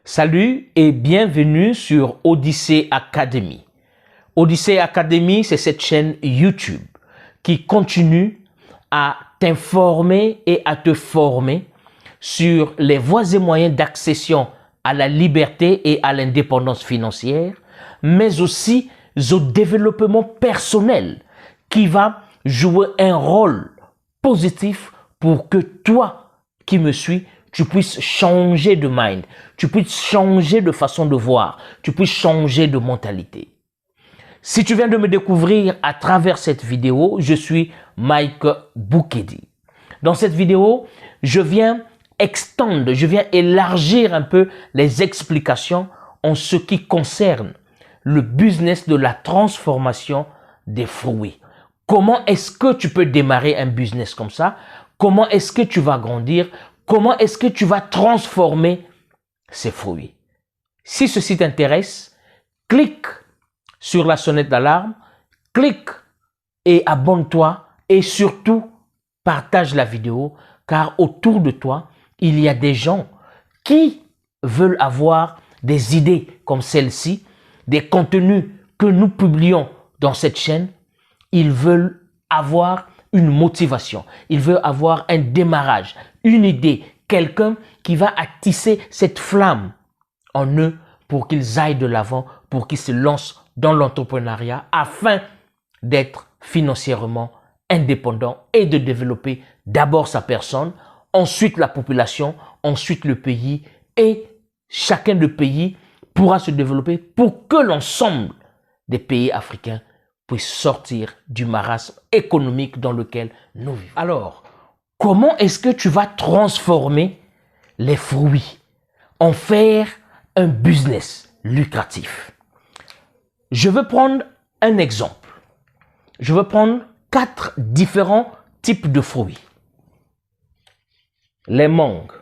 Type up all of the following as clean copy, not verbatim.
Salut et bienvenue sur Odyssey Academy. Odyssey Academy, c'est cette chaîne YouTube qui continue à t'informer et à te former sur les voies et moyens d'accession à la liberté et à l'indépendance financière, mais aussi au développement personnel qui va jouer un rôle positif pour que toi qui me suis, tu puisses changer de mind, tu puisses changer de façon de voir, tu puisses changer de mentalité. Si tu viens de me découvrir à travers cette vidéo, je suis Mike Boukedi. Dans cette vidéo, je viens élargir un peu les explications en ce qui concerne le business de la transformation des fruits. Comment est-ce que tu peux démarrer un business comme ça? Comment est-ce que tu vas grandir? Comment est-ce que tu vas transformer ces fruits? Si ceci t'intéresse, clique sur la sonnette d'alarme, clique et abonne-toi et surtout partage la vidéo car autour de toi, il y a des gens qui veulent avoir des idées comme celle-ci, des contenus que nous publions dans cette chaîne. Ils veulent avoir une motivation, ils veulent avoir un démarrage, une idée, quelqu'un qui va attiser cette flamme en eux pour qu'ils aillent de l'avant, pour qu'ils se lancent dans l'entrepreneuriat afin d'être financièrement indépendant et de développer d'abord sa personne, ensuite la population, ensuite le pays et chacun des pays pourra se développer pour que l'ensemble des pays africains puissent sortir du marasme économique dans lequel nous vivons. Alors, comment est-ce que tu vas transformer les fruits en faire un business lucratif? Je veux prendre un exemple. Je veux prendre 4 différents types de fruits. Les mangues,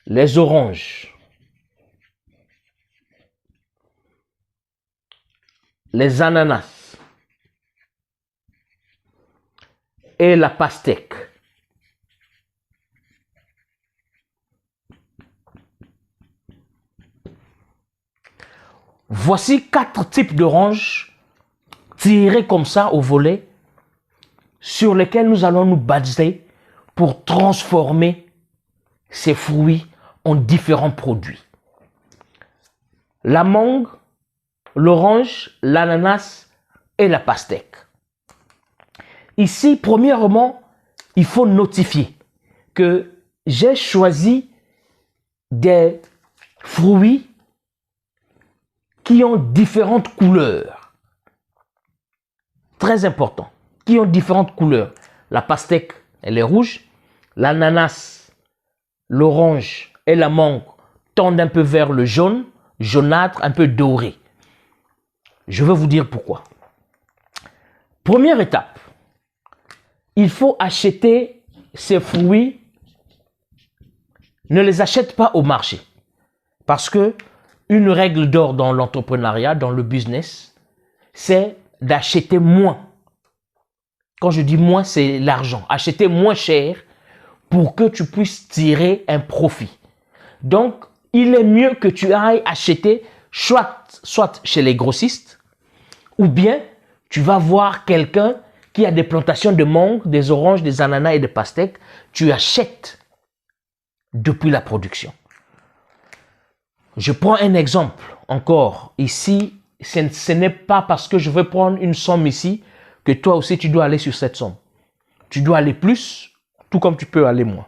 les oranges, les ananas et la pastèque. Voici 4 types d'oranges tirés comme ça au volet sur lesquels nous allons nous baser pour transformer ces fruits en différents produits. La mangue, l'orange, l'ananas et la pastèque. Ici, premièrement, il faut notifier que j'ai choisi des fruits qui ont différentes couleurs. Très important. Qui ont différentes couleurs. La pastèque, elle est rouge. L'ananas, l'orange et la mangue tendent un peu vers le jaune, jaunâtre, un peu doré. Je vais vous dire pourquoi. Première étape, il faut acheter ces fruits. Ne les achète pas au marché. Parce que une règle d'or dans l'entrepreneuriat, dans le business, c'est d'acheter moins. Quand je dis moins, c'est l'argent. Acheter moins cher pour que tu puisses tirer un profit. Donc, il est mieux que tu ailles acheter soit chez les grossistes ou bien tu vas voir quelqu'un qui a des plantations de mangues, des oranges, des ananas et des pastèques. Tu achètes depuis la production. Je prends un exemple encore. Ici, ce n'est pas parce que je veux prendre une somme ici que toi aussi tu dois aller sur cette somme. Tu dois aller plus, tout comme tu peux aller moins.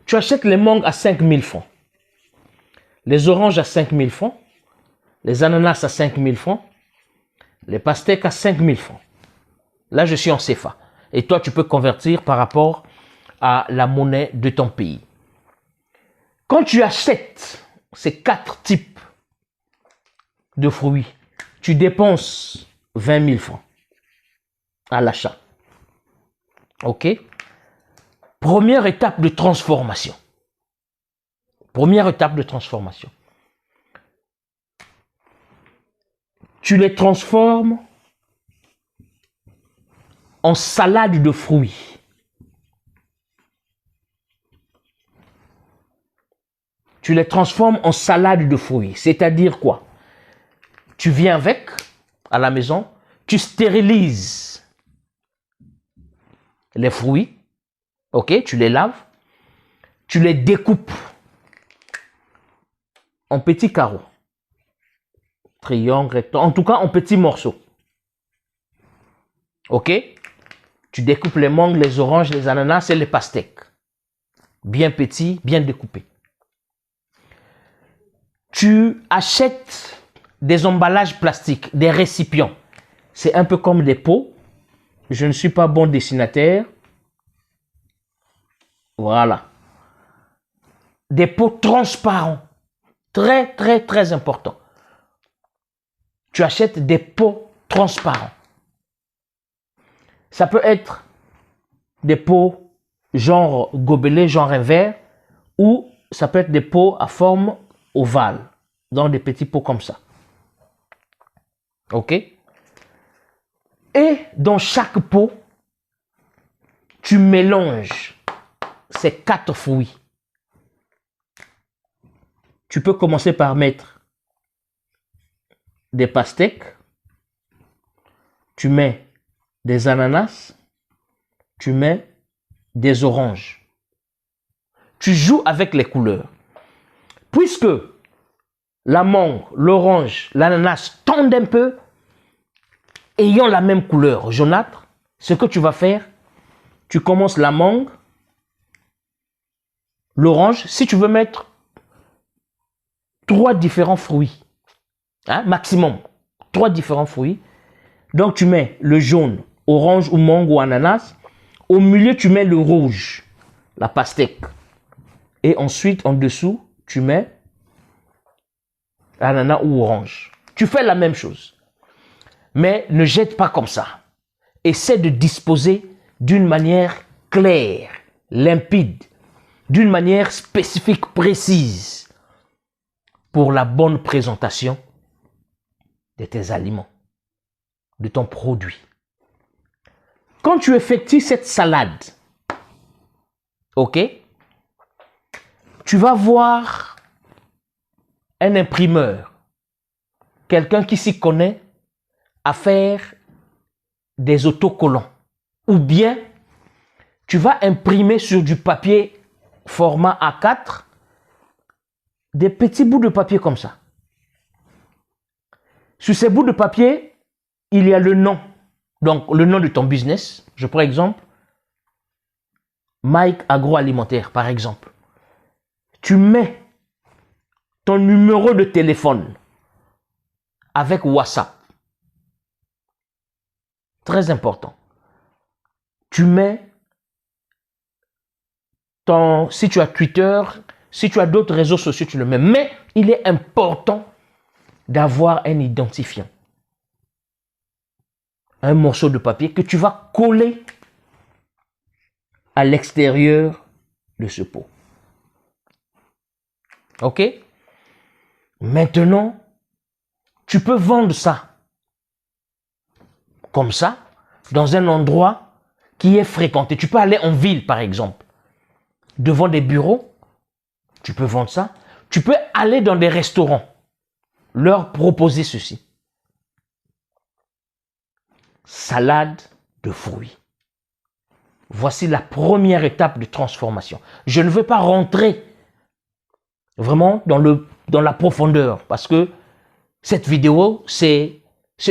Tu achètes les mangues à 5 000 francs, les oranges à 5 000 francs, les ananas à 5 000 francs, les pastèques à 5 000 francs. Là, je suis en CFA. Et toi, tu peux convertir par rapport à la monnaie de ton pays. Quand tu achètes ces 4 types de fruits, tu dépenses 20 000 francs à l'achat. OK? Première étape de transformation. Première étape de transformation. Tu les transformes en salade de fruits. tu les transformes en salade de fruits. C'est-à-dire quoi? Tu viens avec à la maison, tu stérilises les fruits, ok? Tu les laves, tu les découpes en petits carreaux, triangles, rectangles, en tout cas en petits morceaux. Ok? Tu découpes les mangues, les oranges, les ananas et les pastèques. Bien petits, bien découpés. Tu achètes des emballages plastiques, des récipients. C'est un peu comme des pots. Je ne suis pas bon dessinateur. Voilà. Des pots transparents. Très, très, très important. Tu achètes des pots transparents. Ça peut être des pots genre gobelet, genre un verre, ou ça peut être des pots à forme ovale, dans des petits pots comme ça. Ok? Et dans chaque pot, tu mélanges ces 4 fruits. Tu peux commencer par mettre des pastèques, tu mets des ananas, tu mets des oranges. Tu joues avec les couleurs. Puisque la mangue, l'orange, l'ananas tendent un peu, ayant la même couleur jaunâtre, ce que tu vas faire, tu commences la mangue, l'orange, si tu veux mettre 3 différents fruits, hein, maximum, 3 différents fruits. Donc tu mets le jaune, orange ou mangue ou ananas. Au milieu, tu mets le rouge, la pastèque. Et ensuite, en dessous, tu mets ananas ou orange. Tu fais la même chose. Mais ne jette pas comme ça. Essaie de disposer d'une manière claire, limpide, d'une manière spécifique, précise, pour la bonne présentation de tes aliments, de ton produit. Quand tu effectues cette salade, ok, tu vas voir un imprimeur, quelqu'un qui s'y connaît à faire des autocollants. Ou bien, tu vas imprimer sur du papier format A4 des petits bouts de papier comme ça. Sur ces bouts de papier, il y a le nom. Donc, le nom de ton business. Je prends exemple, Mike Agroalimentaire, par exemple. Tu mets ton numéro de téléphone avec WhatsApp. Très important. Tu mets si tu as Twitter, si tu as d'autres réseaux sociaux, tu le mets. Mais il est important d'avoir un identifiant. Un morceau de papier que tu vas coller à l'extérieur de ce pot. Ok? Maintenant, tu peux vendre ça comme ça, dans un endroit qui est fréquenté. Tu peux aller en ville, par exemple, devant des bureaux. Tu peux vendre ça. Tu peux aller dans des restaurants, leur proposer ceci. Salade de fruits. Voici la première étape de transformation. Je ne veux pas rentrer vraiment dans la profondeur parce que cette vidéo, c'est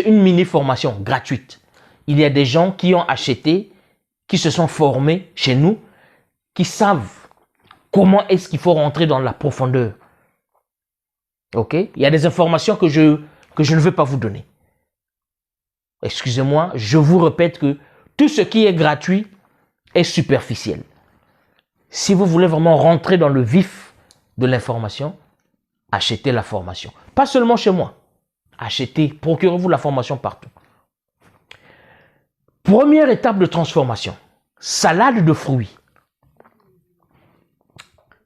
une mini-formation gratuite. Il y a des gens qui ont acheté, qui se sont formés chez nous, qui savent comment est-ce qu'il faut rentrer dans la profondeur. Ok? Il y a des informations que je ne veux pas vous donner. Excusez-moi, je vous répète que tout ce qui est gratuit est superficiel. Si vous voulez vraiment rentrer dans le vif de l'information, achetez la formation. Pas seulement chez moi. Achetez, procurez-vous la formation partout. Première étape de transformation. Salade de fruits.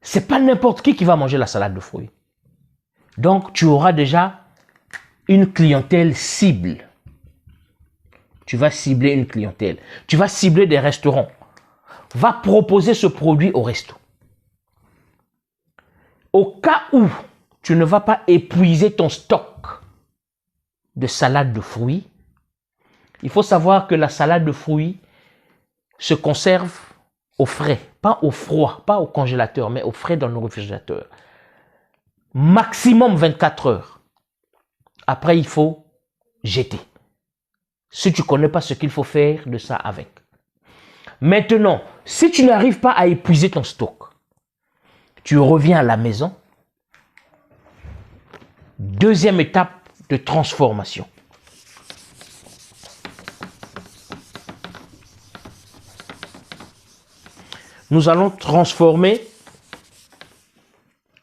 C'est pas n'importe qui va manger la salade de fruits. Donc, tu auras déjà une clientèle cible. Tu vas cibler une clientèle. Tu vas cibler des restaurants. Va proposer ce produit au resto. Au cas où tu ne vas pas épuiser ton stock de salade de fruits, il faut savoir que la salade de fruits se conserve au frais, pas au froid, pas au congélateur, mais au frais dans le réfrigérateur. Maximum 24 heures. Après, il faut jeter. Si tu ne connais pas ce qu'il faut faire de ça avec. Maintenant, si tu n'arrives pas à épuiser ton stock, tu reviens à la maison. Deuxième étape de transformation. Nous allons transformer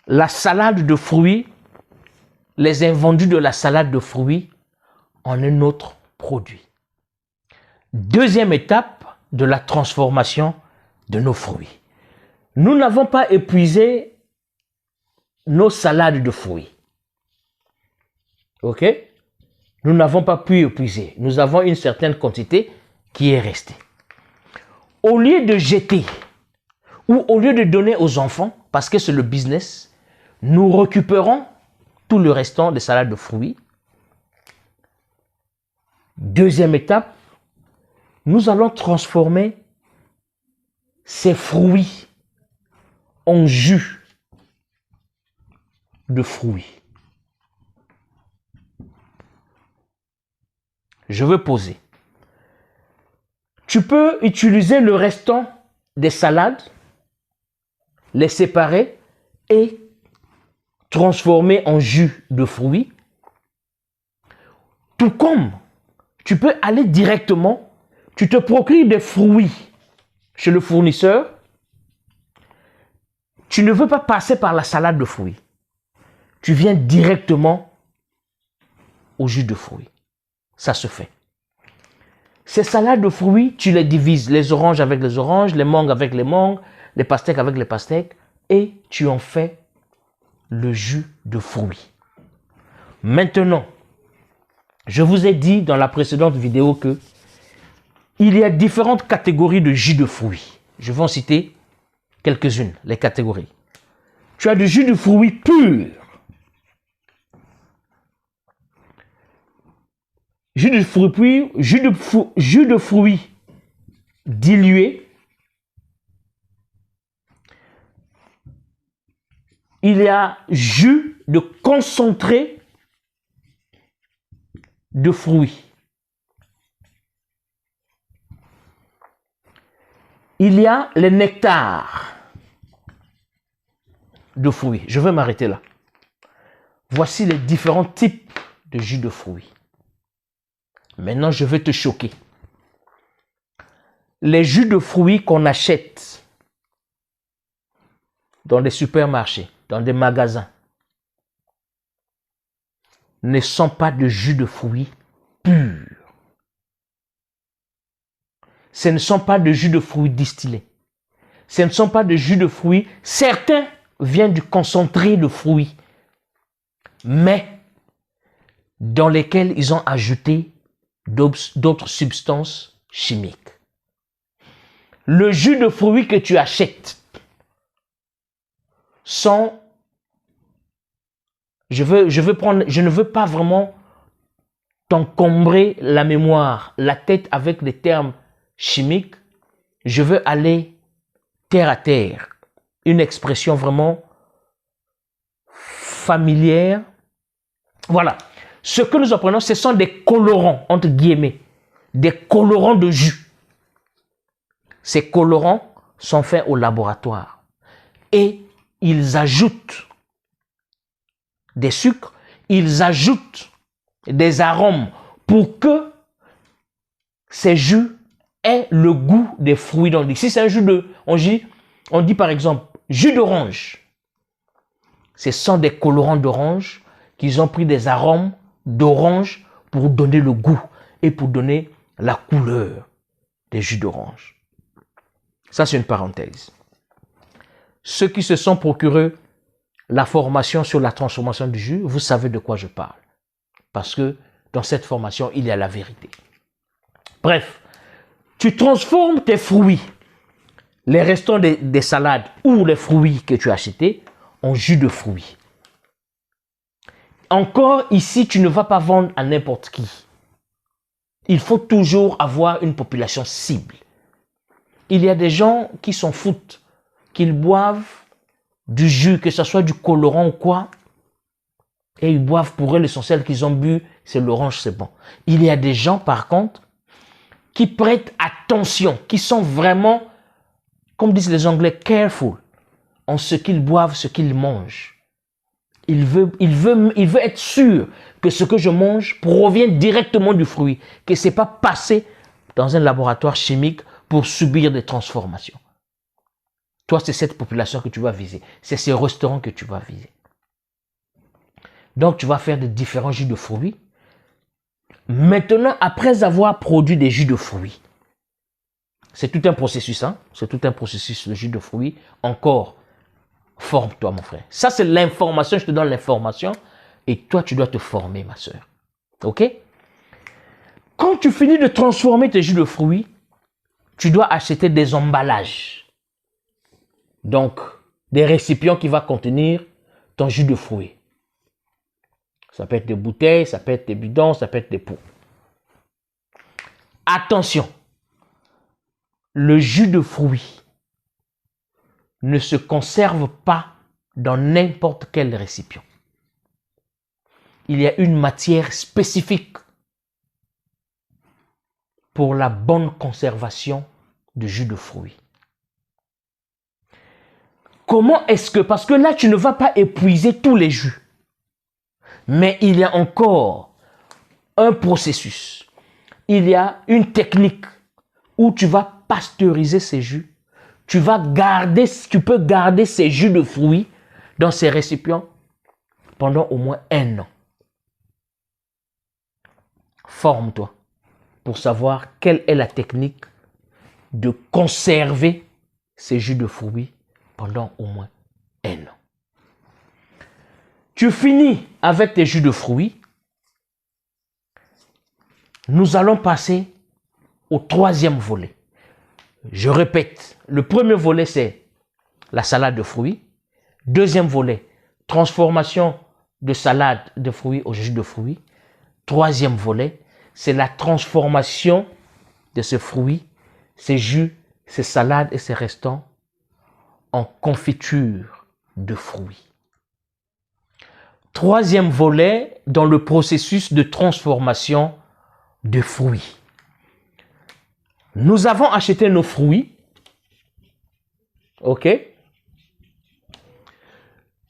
la salade de fruits, les invendus de la salade de fruits, en un autre produit. Deuxième étape de la transformation de nos fruits. Nous n'avons pas épuisé nos salades de fruits. Ok? Nous n'avons pas pu épuiser. Nous avons une certaine quantité qui est restée. Au lieu de jeter ou au lieu de donner aux enfants, parce que c'est le business, nous récupérons tout le restant des salades de fruits. Deuxième étape, nous allons transformer ces fruits en jus de fruits. Je veux poser. Tu peux utiliser le restant des salades, les séparer et transformer en jus de fruits. Tout comme tu peux aller directement, tu te procures des fruits chez le fournisseur. Tu ne veux pas passer par la salade de fruits. Tu viens directement au jus de fruits. Ça se fait. Ces salades de fruits, tu les divises, les oranges avec les oranges, les mangues avec les mangues, les pastèques avec les pastèques, et tu en fais le jus de fruits. Maintenant, je vous ai dit dans la précédente vidéo que il y a différentes catégories de jus de fruits. Je vais en citer quelques-unes, les catégories. Tu as du jus de fruits pur. Jus de fruits pur, jus de fruits dilué. Il y a jus de concentré de fruits. Il y a les nectars de fruits. Je vais m'arrêter là. Voici les différents types de jus de fruits. Maintenant, je vais te choquer. Les jus de fruits qu'on achète dans des supermarchés, dans des magasins, ne sont pas de jus de fruits purs. Ce ne sont pas de jus de fruits distillés. Ce ne sont pas de jus de fruits. Certains viennent du concentré de fruits, mais dans lesquels ils ont ajouté d'autres substances chimiques. Le jus de fruits que tu achètes sont... Je ne veux pas vraiment t'encombrer la mémoire, la tête avec les termes chimiques. Je veux aller terre à terre. Une expression vraiment familière. Voilà. Ce que nous apprenons, ce sont des colorants, entre guillemets. Des colorants de jus. Ces colorants sont faits au laboratoire. Et ils ajoutent des sucres, ils ajoutent des arômes pour que ces jus aient le goût des fruits. Donc, si c'est un jus de... On dit par exemple jus d'orange. Ce sont des colorants d'orange qu'ils ont pris des arômes d'orange pour donner le goût et pour donner la couleur des jus d'orange. Ça, c'est une parenthèse. Ceux qui se sont procurés la formation sur la transformation du jus, vous savez de quoi je parle. Parce que dans cette formation, il y a la vérité. Bref, tu transformes tes fruits, les restants des salades ou les fruits que tu as achetés, en jus de fruits. Encore ici, tu ne vas pas vendre à n'importe qui. Il faut toujours avoir une population cible. Il y a des gens qui s'en foutent, qu'ils boivent du jus, que ce soit du colorant ou quoi, et ils boivent pour eux l'essentiel qu'ils ont bu, c'est l'orange, c'est bon. Il y a des gens, par contre, qui prêtent attention, qui sont vraiment, comme disent les Anglais, careful en ce qu'ils boivent, ce qu'ils mangent. Il veut être sûr que ce que je mange provient directement du fruit, que ce n'est pas passé dans un laboratoire chimique pour subir des transformations. Toi, c'est cette population que tu vas viser. C'est ces restaurants que tu vas viser. Donc, tu vas faire des différents jus de fruits. Maintenant, après avoir produit des jus de fruits, c'est tout un processus, hein? C'est tout un processus, le jus de fruits. Encore, forme-toi, mon frère. Ça, c'est l'information. Je te donne l'information. Et toi, tu dois te former, ma soeur. OK? Quand tu finis de transformer tes jus de fruits, tu dois acheter des emballages. Donc, des récipients qui vont contenir ton jus de fruits. Ça peut être des bouteilles, ça peut être des bidons, ça peut être des pots. Attention, le jus de fruits ne se conserve pas dans n'importe quel récipient. Il y a une matière spécifique pour la bonne conservation du jus de fruits. Comment est-ce que, parce que là, tu ne vas pas épuiser tous les jus. Mais il y a encore un processus. Il y a une technique où tu vas pasteuriser ces jus. Tu peux garder ces jus de fruits dans ces récipients pendant au moins 1 an. Forme-toi pour savoir quelle est la technique de conserver ces jus de fruits pendant au moins 1 an. Tu finis avec tes jus de fruits. Nous allons passer au 3e volet. Je répète, le premier volet, c'est la salade de fruits. 2e volet, transformation de salade de fruits au jus de fruits. 3e volet, c'est la transformation de ces fruits, ces jus, ces salades et ces restants en confiture de fruits. 3e volet dans le processus de transformation de fruits. Nous avons acheté nos fruits. OK?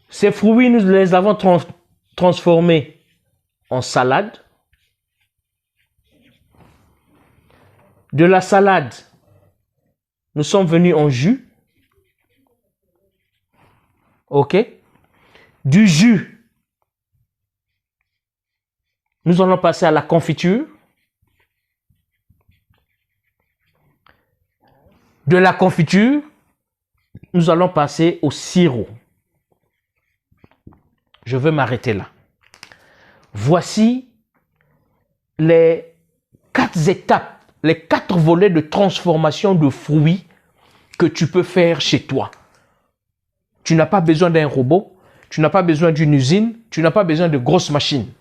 Ces fruits, nous les avons transformés en salade. De la salade, nous sommes venus en jus. OK? Du jus, nous allons passer à la confiture. De la confiture, nous allons passer au sirop. Je vais m'arrêter là. Voici les 4 étapes, les 4 volets de transformation de fruits que tu peux faire chez toi. Tu n'as pas besoin d'un robot, tu n'as pas besoin d'une usine, tu n'as pas besoin de grosses machines.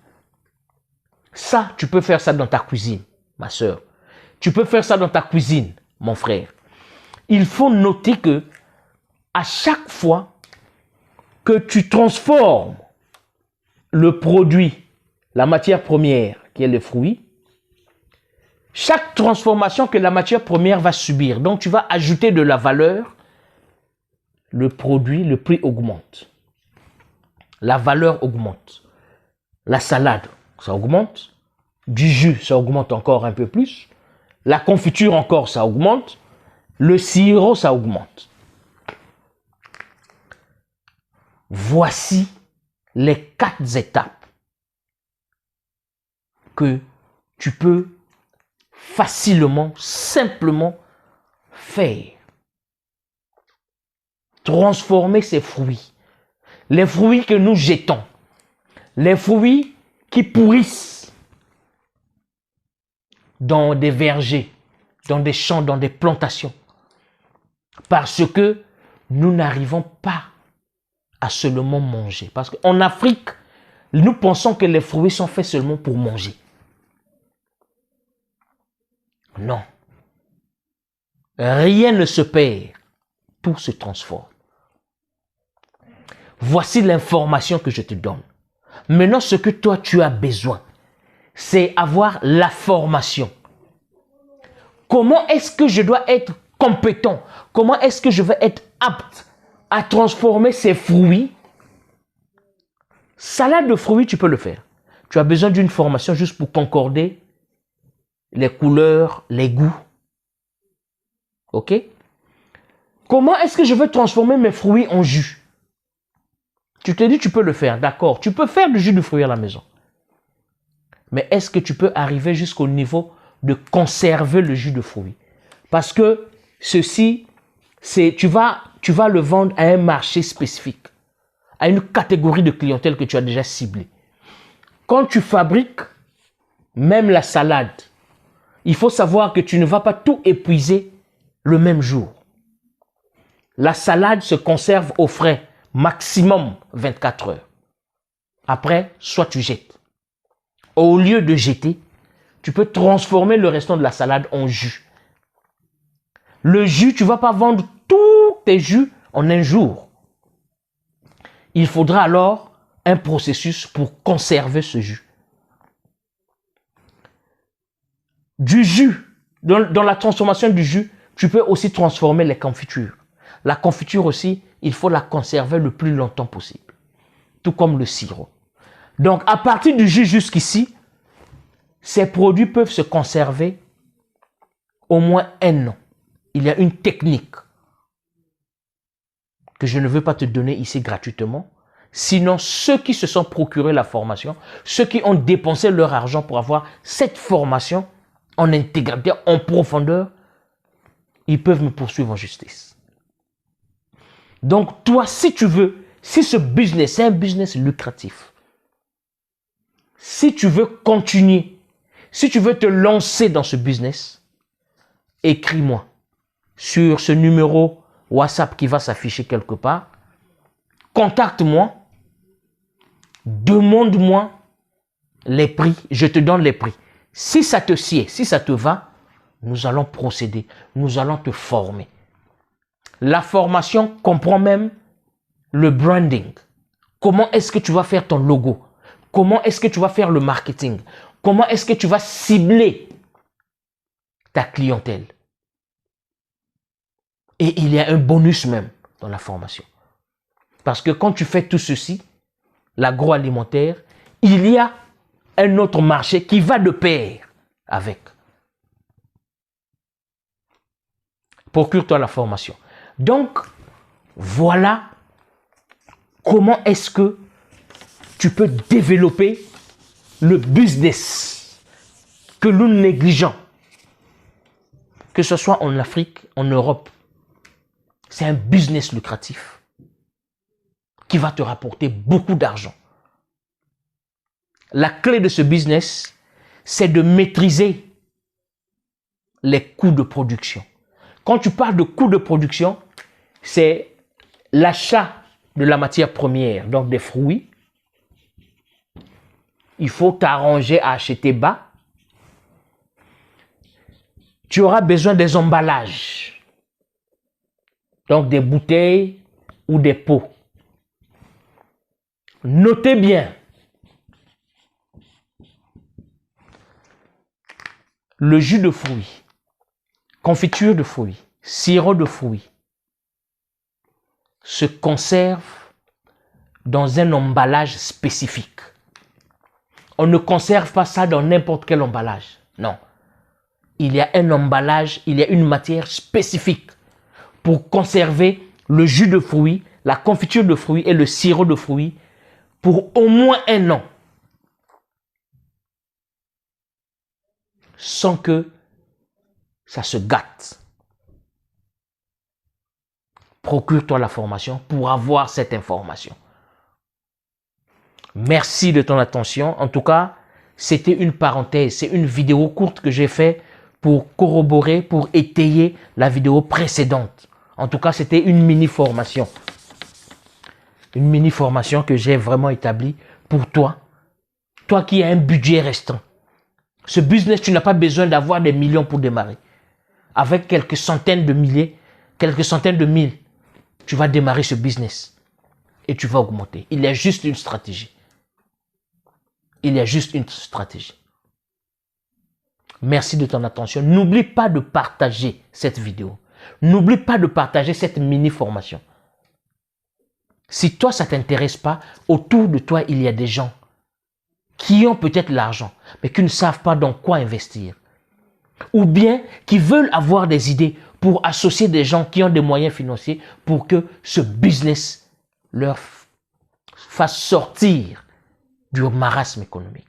Ça, tu peux faire ça dans ta cuisine, ma soeur. Tu peux faire ça dans ta cuisine, mon frère. Il faut noter que à chaque fois que tu transformes le produit, la matière première qui est le fruit, chaque transformation que la matière première va subir, donc tu vas ajouter de la valeur, le produit, le prix augmente. La valeur augmente. La salade, ça augmente. Du jus, ça augmente encore un peu plus. La confiture encore, ça augmente. Le sirop, ça augmente. Voici les 4 étapes que tu peux facilement, simplement faire. Transformer ces fruits. Les fruits que nous jetons. Les fruits qui pourrissent dans des vergers, dans des champs, dans des plantations. Parce que nous n'arrivons pas à seulement manger. Parce qu'en Afrique, nous pensons que les fruits sont faits seulement pour manger. Non. Rien ne se perd. Tout se transforme. Voici l'information que je te donne. Maintenant, ce que toi, tu as besoin, c'est avoir la formation. Comment est-ce que je dois être compétent? Comment est-ce que je vais être apte à transformer ces fruits? Salade de fruits, tu peux le faire. Tu as besoin d'une formation juste pour concorder les couleurs, les goûts. OK? Comment est-ce que je veux transformer mes fruits en jus? Tu te dis, tu peux le faire, d'accord. Tu peux faire du jus de fruits à la maison. Mais est-ce que tu peux arriver jusqu'au niveau de conserver le jus de fruits? Parce que ceci, tu vas le vendre à un marché spécifique, à une catégorie de clientèle que tu as déjà ciblée. Quand tu fabriques même la salade, il faut savoir que tu ne vas pas tout épuiser le même jour. La salade se conserve au frais, maximum 24 heures. Après, soit tu jettes. Au lieu de jeter, tu peux transformer le restant de la salade en jus. Le jus, tu ne vas pas vendre tous tes jus en un jour. Il faudra alors un processus pour conserver ce jus. Du jus, dans la transformation du jus, tu peux aussi transformer les confitures. La confiture aussi, il faut la conserver le plus longtemps possible. Tout comme le sirop. Donc, à partir du jus jusqu'ici, ces produits peuvent se conserver au moins 1 an. Il y a une technique que je ne veux pas te donner ici gratuitement. Sinon, ceux qui se sont procurés la formation, ceux qui ont dépensé leur argent pour avoir cette formation en intégralité, en profondeur, ils peuvent me poursuivre en justice. Donc, toi, si tu veux, si ce business, c'est un business lucratif, si tu veux continuer, si tu veux te lancer dans ce business, écris-moi sur ce numéro WhatsApp qui va s'afficher quelque part. Contacte-moi, demande-moi les prix, je te donne les prix. Si ça te sied, si ça te va, nous allons procéder, nous allons te former. La formation comprend même le branding. Comment est-ce que tu vas faire ton logo? Comment est-ce que tu vas faire le marketing? Comment est-ce que tu vas cibler ta clientèle? Et il y a un bonus même dans la formation. Parce que quand tu fais tout ceci, l'agroalimentaire, il y a un autre marché qui va de pair avec. Procure-toi la formation. Donc, voilà comment est-ce que tu peux développer le business que nous négligeons. Que ce soit en Afrique, en Europe. C'est un business lucratif qui va te rapporter beaucoup d'argent. La clé de ce business, c'est de maîtriser les coûts de production. Quand tu parles de coûts de production, c'est l'achat de la matière première, donc des fruits. Il faut t'arranger à acheter bas. Tu auras besoin des emballages, donc des bouteilles ou des pots. Notez bien, le jus de fruits, confiture de fruits, sirop de fruits se conserve dans un emballage spécifique. On ne conserve pas ça dans n'importe quel emballage. Non. Il y a un emballage, il y a une matière spécifique pour conserver le jus de fruits, la confiture de fruits et le sirop de fruits pour au moins 1 an. Sans que ça se gâte. Procure-toi la formation pour avoir cette information. Merci de ton attention. En tout cas, c'était une parenthèse. C'est une vidéo courte que j'ai faite pour corroborer, pour étayer la vidéo précédente. En tout cas, c'était une mini-formation. Une mini-formation que j'ai vraiment établie pour toi. Toi qui as un budget restant. Ce business, tu n'as pas besoin d'avoir des millions pour démarrer. Avec quelques centaines de milliers, quelques centaines de mille, tu vas démarrer ce business. Et tu vas augmenter. Il y a juste une stratégie. Il y a juste une stratégie. Merci de ton attention. N'oublie pas de partager cette vidéo. N'oublie pas de partager cette mini-formation. Si toi, ça ne t'intéresse pas, autour de toi, il y a des gens qui ont peut-être l'argent, mais qui ne savent pas dans quoi investir. Ou bien qui veulent avoir des idées pour associer des gens qui ont des moyens financiers pour que ce business leur fasse sortir du marasme économique.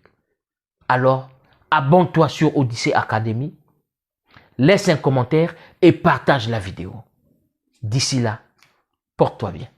Alors, abonne-toi sur Odyssey Academy, laisse un commentaire et partage la vidéo. D'ici là, porte-toi bien.